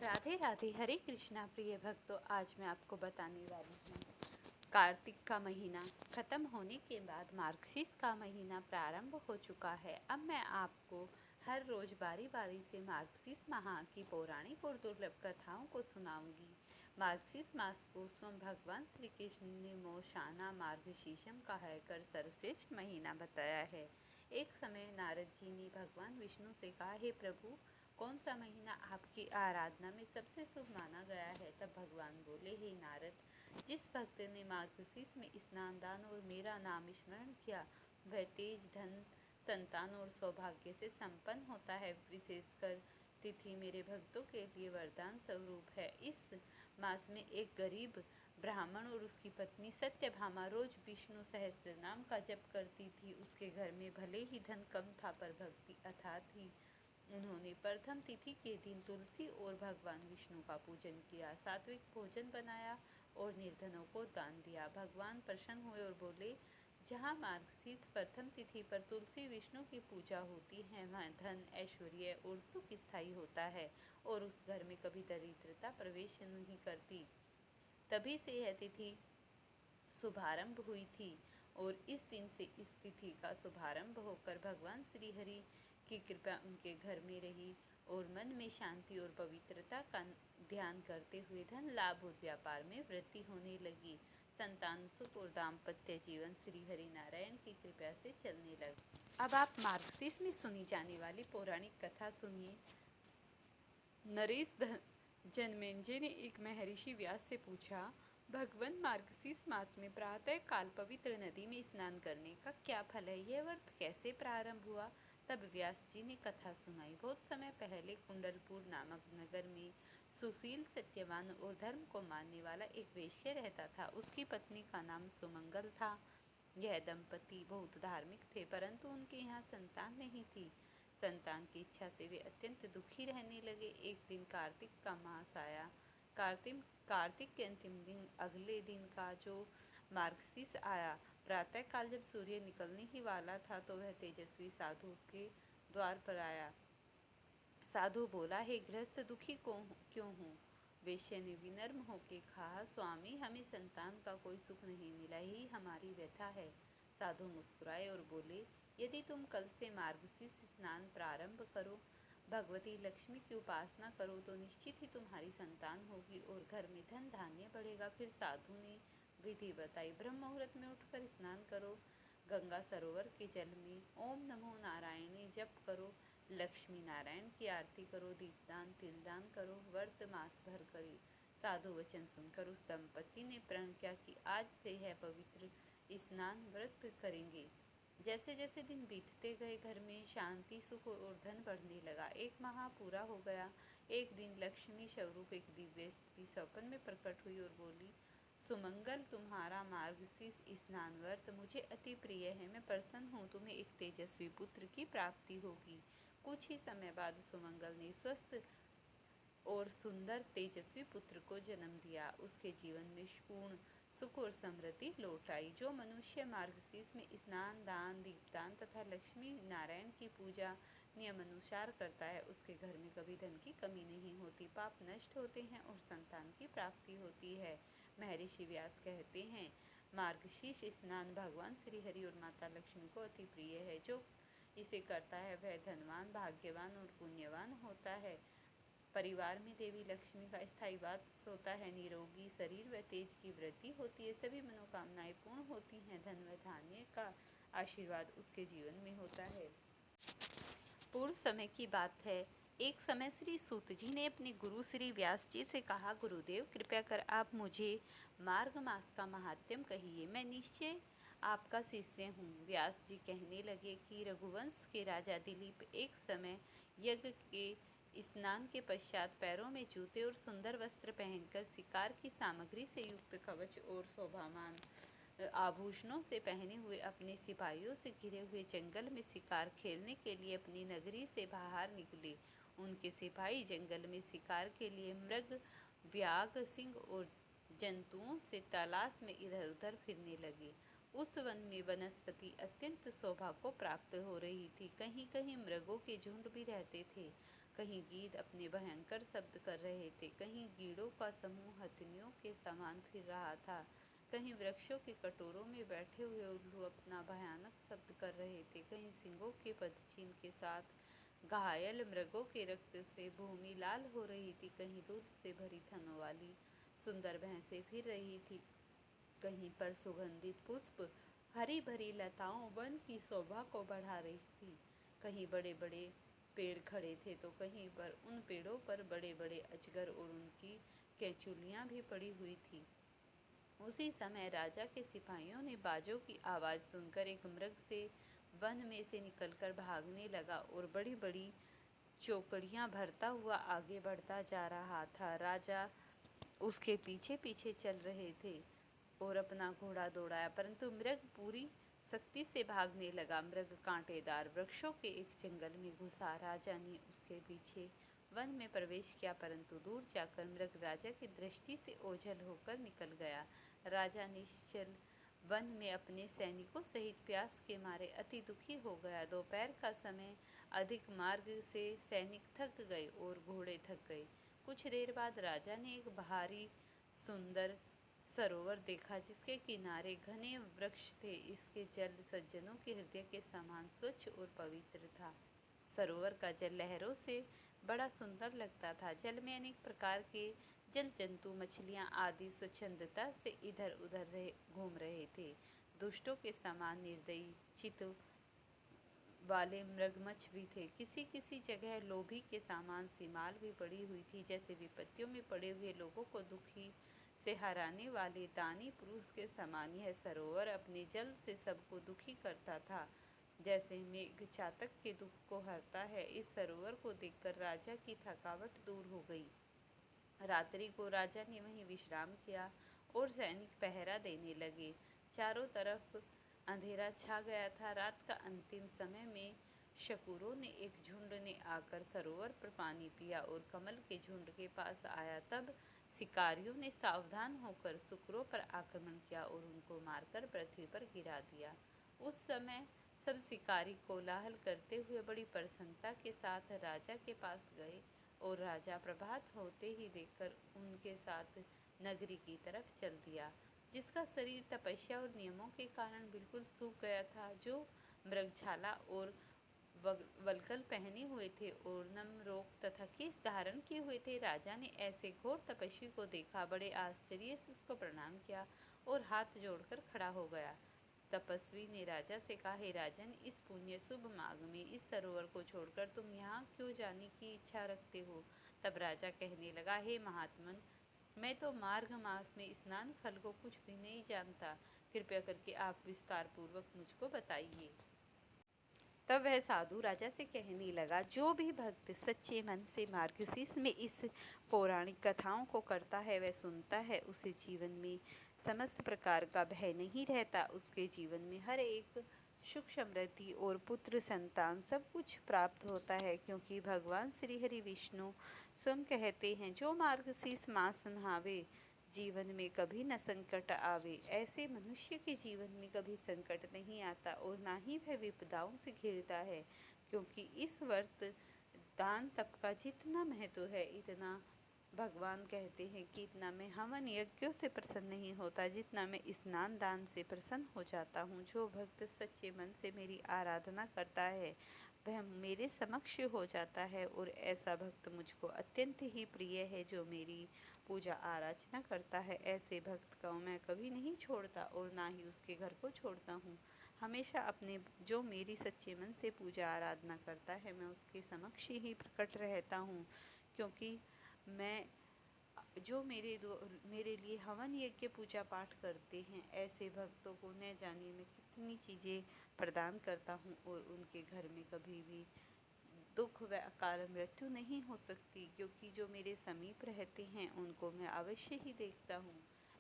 राधे राधे, हरे कृष्णा प्रिय भक्तों। आज मैं आपको बताने वाली हूँ कार्तिक का महीना ख़त्म होने के बाद मार्गशीर्ष का महीना प्रारंभ हो चुका है। अब मैं आपको हर रोज़ बारी बारी से मार्गशीर्ष माह की पौराणिक और दुर्लभ कथाओं को सुनाऊंगी। मार्गशीर्ष मास को स्वयं भगवान श्री कृष्ण ने मोशाना मार्गशीर्षम कहकर सर्वश्रेष्ठ महीना बताया है। एक समय नारद जी ने भगवान विष्णु से कहा, हे प्रभु, कौन सा महीना आपकी आराधना में सबसे शुभ माना गया है? तब भगवान बोले, हे नारद, जिस भक्त ने मार्गशीर्ष में स्नान दान और मेरा नाम स्मरण किया वह तेज, धन, संतान और सौभाग्य से संपन्न होता है। विशेषकर तिथि मेरे भक्तों के लिए वरदान स्वरूप है। इस मास में एक गरीब ब्राह्मण और उसकी पत्नी सत्यभामा रोज विष्णु सहस्त्र नाम का जप करती थी। उसके घर में भले ही धन कम था पर भक्ति अथाह थी। उन्होंने प्रथम तिथि के दिन तुलसी और भगवान विष्णु का पूजन किया, सात्विक भोजन बनाया और निर्धनों को दान दिया। भगवान प्रसन्न हुए और बोले, जहाँ मार्गशीर्ष प्रथम तिथि पर तुलसी विष्णु की पूजा होती है वहाँ धन, ऐश्वर्य और सुख स्थायी होता है और उस घर में कभी दरिद्रता प्रवेश नहीं करती। तभी से यह तिथि शुभारंभ हुई थी और इस दिन से इस तिथि का शुभारंभ होकर भगवान श्री हरि की कृपा उनके घर में रही और मन में शांति और पवित्रता का ध्यान करते हुए धन लाभ और व्यापार में वृद्धि होने लगी। संतान सुख और दाम्पत्य जीवन श्री हरि नारायण की कृपा से चलने लगा। अब आप मार्गशीर्ष में सुनी जाने वाली पौराणिक कथा सुनिए। नरेश जन्मेजय ने एक महर्षि व्यास से पूछा, भगवान, मार्गशीर्ष मास में प्रातः काल पवित्र नदी में स्नान करने का क्या फल है? यह व्रत कैसे प्रारंभ हुआ? तब व्यास जी ने कथा सुनाई। बहुत समय पहले कुंडलपुर नामक नगर में सुशील, सत्यवान और धर्म को मानने वाला एक वेश्या रहता था। उसकी पत्नी का नाम सुमंगल था। यह दंपति बहुत धार्मिक थे परंतु उनके यहाँ संतान नहीं थी। संतान की इच्छा से वे अत्यंत दुखी रहने लगे। एक दिन कार्तिक का मास आया। कार्तिक के अंतिम दिन अगले दिन का जो मार्गशीर्ष आया। प्रातः काल जब सूर्य निकलने ही वाला था तो वह तेजस्वी साधु उसके द्वार पर आया। साधु बोला, हे गृहस्थ, दुखी क्यों हूँ? वेश्या ने विनम्र होकर कहा, स्वामी, हमें संतान का कोई सुख नहीं मिला, यही हमारी व्यथा है। साधु मुस्कुराए और बोले, यदि तुम कल से मार्गशीर्ष स्नान प्रारंभ करो, भगवती लक्ष्मी की उपासना करो तो निश्चित ही तुम्हारी संतान होगी और घर में धन धान्य बढ़ेगा। फिर साधु ने विधि बताई। ब्रह्म मुहूर्त में उठकर स्नान करो, गंगा सरोवर के जल में ओम नमो नारायण जप करो, लक्ष्मी नारायण की आरती करो, दीपदान, तिलदान करो, व्रत मास भर करें। साधु वचन सुनकर उस दंपति ने प्रण किया कि आज से यह पवित्र स्नान व्रत करेंगे। जैसे जैसे दिन बीतते गए घर में शांति, सुख और धन बढ़ने लगा। एक माह पूरा हो गया। एक दिन लक्ष्मी स्वरूप एक दिव्य स्त्री स्वप्न में प्रकट हुई और बोली, सुमंगल, तुम्हारा मार्गशीर्ष स्नान व्रत मुझे अति प्रिय है। मैं प्रसन्न हूँ, तुम्हें एक तेजस्वी पुत्र की प्राप्ति होगी। कुछ ही समय बाद सुमंगल ने स्वस्थ और सुंदर तेजस्वी पुत्र को जन्म दिया। उसके जीवन में पूर्ण सुख और समृद्धि लौट आई। जो मनुष्य मार्गशीर्ष में स्नान, दान, दीपदान तथा लक्ष्मी नारायण की पूजा नियम अनुसार करता है उसके घर में कभी धन की कमी नहीं होती, पाप नष्ट होते हैं और संतान की प्राप्ति होती है। महर्षि व्यास कहते हैं, मार्गशीर्ष स्नान भगवान श्री हरि और माता लक्ष्मी को अति प्रिय है। जो इसे करता है वह धनवान, भाग्यवान और पुण्यवान होता है। परिवार में देवी लक्ष्मी का स्थायी वास होता है। निरोगी शरीर व तेज की वृद्धि होती है। सभी मनोकामनाएं पूर्ण होती हैं। धन व धान्य का आशीर्वाद उसके जीवन में होता है। पूर्व समय की बात है। एक समय श्री सूत जी ने अपने गुरु श्री व्यास जी से कहा, गुरुदेव, कृपया कर आप मुझे मार्ग मास का महात्म्य कहिए, मैं निश्चय आपका शिष्य हूँ। व्यास जी कहने लगे कि रघुवंश के राजा दिलीप एक समय यज्ञ के स्नान के पश्चात पैरों में जूते और सुंदर वस्त्र पहनकर शिकार की सामग्री से युक्त कवच और शोभामान आभूषणों से पहने हुए अपने सिपाहियों से घिरे हुए जंगल में शिकार खेलने के लिए अपनी नगरी से बाहर निकले। उनके सिपाही जंगल में शिकार के लिए मृग, व्याघ्र, सिंह और जंतुओं से तलाश में इधर उधर फिरने लगे। उस वन में वनस्पति अत्यंत शोभा को प्राप्त हो रही थी। कहीं कहीं मृगों के झुंड भी रहते थे। कहीं गीध अपने भयंकर शब्द कर रहे थे, कहीं कीड़ों का समूह हथनियों के समान फिर रहा था, कहीं वृक्षों के कटोरों में बैठे हुए उल्लू अपना भयानक शब्द कर रहे थे, कहीं सिंहों के पदचिन्ह के साथ घायल मृगों के रक्त से भूमि लाल हो रही थी, कहीं दूध से भरी थनों वाली सुंदर भैंसें फिर रही थी, कहीं पर सुगंधित पुष्प हरी भरी लताओं वन की शोभा को बढ़ा रही थी, कहीं बड़े बड़े पेड़ खड़े थे तो कहीं पर उन पेड़ों पर बड़े बड़े अजगर और उनकी केंचुलियां भी पड़ी हुई थी। उसी समय राजा के सिपाहियों ने बाजों की आवाज़ सुनकर एक मृग से वन में से निकलकर भागने लगा और बड़ी बड़ी चौकड़ियां भरता हुआ आगे बढ़ता जा रहा था। राजा उसके पीछे पीछे चल रहे थे और अपना घोड़ा दौड़ाया, परंतु मृग पूरी सख्ती से भागने लगा। मृग कांटेदार वृक्षों के एक जंगल में घुसा। राजा ने उसके पीछे वन में प्रवेश किया, परंतु दूर जाकर मृग राजा की दृष्टि से ओझल होकर निकल गया। राजा निश्चल वन में अपने सैनिकों सहित प्यास के मारे अति दुखी हो गया। दोपहर का समय अधिक मार्ग से सैनिक थक गए और घोड़े थक गए। कुछ देर बाद राजा ने एक भारी सुंदर सरोवर देखा जिसके किनारे घने वृक्ष थे। इसके जल सज्जनों के हृदय के समान स्वच्छ और पवित्र था। सरोवर का जल लहरों से बड़ा सुंदर लगता था। जल में अनेक प्रकार के जल जंतु, मछलियां आदि स्वच्छंदता से इधर उधर घूम रहे थे। दुष्टों के समान निर्दयी चित्त वाले मृगमच्छ भी थे। किसी किसी जगह लोभी के समान सीमाल भी पड़ी हुई थी, जैसे विपत्तियों में पड़े हुए लोगों को दुखी से हराने वाले दानी पुरुष के समान यह सरोवर अपने जल से सबको दुखी करता था, जैसे मेघ चातक के दुख को हरता है। इस सरोवर को देखकर राजा की थकावट दूर हो गई। रात्रि को राजा ने वहीं विश्राम किया और सैनिक पहरा देने लगे। चारों तरफ अंधेरा छा गया था। रात का अंतिम समय में शकुरों ने एक झुंड ने आकर सरोवर पर पानी पिया और कमल के झुंड के पास आया। तब शिकारियों ने सावधान होकर शुक्रों पर आक्रमण किया और उनको मारकर पृथ्वी पर गिरा दिया। उस समय सब शिकारी कोलाहल करते हुए बड़ी प्रसन्नता के साथ राजा के पास गए और राजा प्रभात होते ही देखकर उनके साथ नगरी की तरफ चल दिया, जिसका शरीर तपस्या और नियमों के कारण बिल्कुल सूख गया था, जो मृगछाला और वल्कल पहने हुए थे और नमरोक तथा केस धारण किए हुए थे। राजा ने ऐसे घोर तपस्वी को देखा, बड़े आश्चर्य से उसको प्रणाम किया और हाथ जोड़कर खड़ा हो गया। तपस्वी ने राजा से कहा, हे राजन, इस पुण्य शुभ माघ में इस सरोवर को छोड़कर तुम यहाँ क्यों जाने की इच्छा रखते हो? तब राजा कहने लगा, हे महात्मन, मैं तो मार्ग मास में स्नान फल को कुछ भी नहीं जानता, कृपया करके आप विस्तार पूर्वक मुझको बताइए। तब वह साधु राजा से कहने लगा, जो भी भक्त सच्चे मन से मार्गशीर्ष में इस पौराणिक कथाओं को करता है, वह सुनता है, उसे जीवन में समस्त प्रकार का भय नहीं रहता। उसके जीवन में हर एक सुख समृद्धि और पुत्र संतान सब कुछ प्राप्त होता है, क्योंकि भगवान श्री हरि विष्णु स्वयं कहते हैं, जो मार्गशीर्ष मास नहावे जीवन में कभी न संकट आवे। ऐसे मनुष्य के जीवन में कभी संकट नहीं आता और ना ही वह विपदाओं से घिरता है, क्योंकि इस व्रत दान तप का जितना महत्व है, इतना भगवान कहते हैं कि इतना मैं हवन यज्ञों से प्रसन्न नहीं होता जितना मैं स्नान दान से प्रसन्न हो जाता हूँ। जो भक्त सच्चे मन से मेरी आराधना करता है वह मेरे समक्ष हो जाता है, और ऐसा भक्त मुझको अत्यंत ही प्रिय है जो मेरी पूजा आराधना करता है। ऐसे भक्त को मैं कभी नहीं छोड़ता और ना ही उसके घर को छोड़ता हूँ। हमेशा अपने जो मेरी सच्चे मन से पूजा आराधना करता है मैं उसके समक्ष ही प्रकट रहता हूँ, क्योंकि मैं जो मेरे लिए हवन यज्ञ पूजा पाठ करते हैं, ऐसे भक्तों को न जाने मैं कितनी चीज़ें प्रदान करता हूँ और उनके घर में कभी भी दुख व अकाल मृत्यु नहीं हो सकती, क्योंकि जो मेरे समीप रहते हैं उनको मैं अवश्य ही देखता हूँ।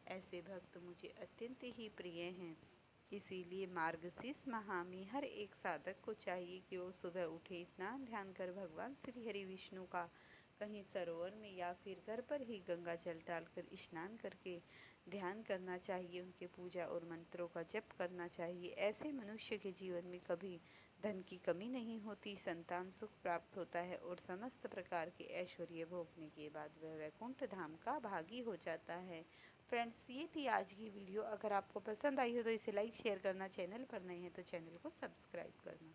ऐसे भक्त मुझे अत्यंत ही प्रिय हैं। इसीलिए मार्गशीर्ष माह में हर एक साधक को चाहिए कि वो सुबह उठे, स्नान ध्यान कर भगवान श्री हरि विष्णु का कहीं सरोवर में या फिर घर पर ही गंगा जल डालकर स्नान करके ध्यान करना चाहिए, उनके पूजा और मंत्रों का जप करना चाहिए। ऐसे मनुष्य के जीवन में कभी धन की कमी नहीं होती, संतान सुख प्राप्त होता है और समस्त प्रकार के ऐश्वर्य भोगने के बाद वह वैकुंठ धाम का भागी हो जाता है। फ्रेंड्स, ये थी आज की वीडियो। अगर आपको पसंद आई हो तो इसे लाइक शेयर करना, चैनल पर नए हैं तो चैनल को सब्सक्राइब करना।